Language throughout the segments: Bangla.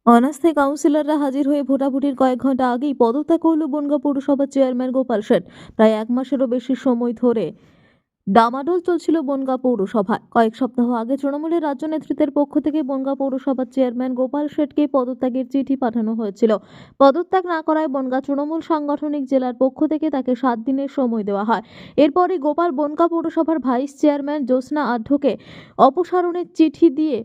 অনাস্থায় কাউন্সিলররা হাজির হয়ে ভোটাভুটির কয়েক ঘন্টা আগেই পদত্যাগ করল বনগাঁ পৌরসভার চেয়ারম্যান গোপাল শেঠ। প্রায় এক মাসেরও বেশি সময় ধরে ডামাডোল চলছিল বনগাঁ পৌরসভায়। কয়েক সপ্তাহ আগে তৃণমূলের রাজ্য নেতৃত্বের পক্ষ থেকে বনগাঁ পৌরসভার চেয়ারম্যান গোপাল শেঠকে পদত্যাগের চিঠি পাঠানো হয়েছিল। পদত্যাগ না করায় বনগাঁ তৃণমূল সাংগঠনিক জেলার পক্ষ থেকে তাকে 7 দিনের সময় দেওয়া হয়। এরপরই গোপাল বনগাঁ পৌরসভার ভাইস চেয়ারম্যান জ্যোৎস্না আঢ্যকে অপসারণের চিঠি দিয়ে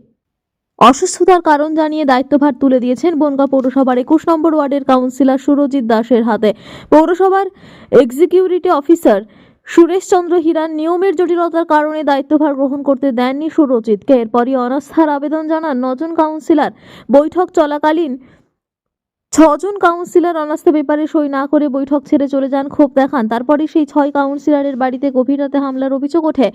অসুস্থতার কারণ জানিয়ে দায়িত্বভার তুলে দিয়েছেন বনগাঁ পৌরসভার 21 নম্বর ওয়ার্ডের কাউন্সিলর সুরজিৎ দাসের হাতে। পৌরসভার এক্সিকিউটিভ অফিসার সুরেশ চন্দ্র হিরান নিয়মের জটিলতার কারণে দায়িত্বভার গ্রহণ করতে দেননি সুরজিৎকে। এরপরই অনাস্থার আবেদন জানান 9 জন কাউন্সিলর। বৈঠক চলাকালীন 6 জন কাউন্সিলর অনাস্থা পেপারে সই না করে বৈঠক ছেড়ে চলে যান, ক্ষোভ দেখান। তারপরে সেই 6 কাউন্সিলরের বাড়িতে গভীর রাতে হামলার অভিযোগ ওঠে।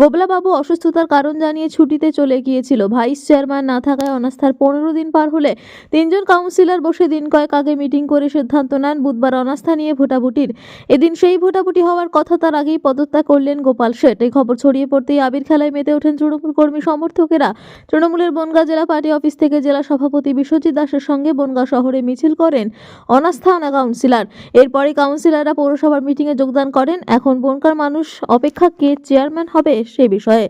গোবলাবাবু অসুস্থতার কারণ জানিয়ে ছুটিতে চলে গিয়েছিল। ভাইস চেয়ারম্যান না থাকায় অনাস্থার 15 দিন পার হলে 3 জন কাউন্সিলর বসে দিন কয়েক আগে মিটিং করে সিদ্ধান্ত নেন বুধবার অনাস্থা নিয়ে ভোটাভুটির। এদিন সেই ভোটাভুটি হওয়ার কথা, তার আগেই পদত্যাগ করলেন গোপাল শেঠ। এই খবর ছড়িয়ে পড়তেই আবির খেলায় মেতে ওঠেন তৃণমূল কর্মী সমর্থকেরা। তৃণমূলের বনগাঁ জেলা পার্টি অফিস থেকে জেলা সভাপতি বিশ্বজিৎ দাসের সঙ্গে বনগাঁ শহরে মিছিল করেন অনাস্থা আনা কাউন্সিলর। এরপরে কাউন্সিলররা পৌরসভার মিটিংয়ে যোগদান করেন। এখন বনগাঁর মানুষ অপেক্ষা কে চেয়ারম্যান হবে সে বিষয়ে।